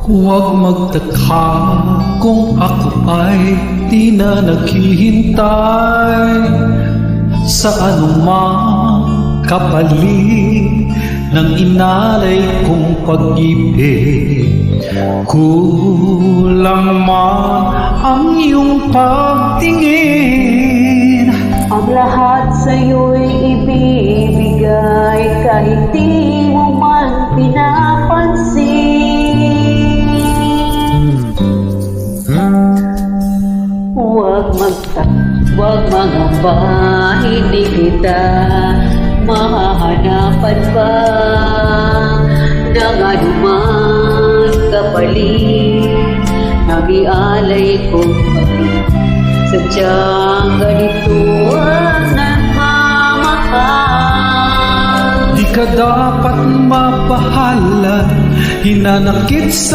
Huwag magtaka kung ako ay di na naghihintay sa anumang kapalit ng inalay kong pag-ibig. Kulang man ang iyong pagtingin, ang lahat sa'yo'y ibibigay kahit di mo man pinapansin. Huwag mangamba, hindi kita mahahanapan pa ng anuman kapalit ng ialay kong pag-ibig. Sadyang ganito ang nagmamahal. Di ka dapat mapahala, hinanakit sa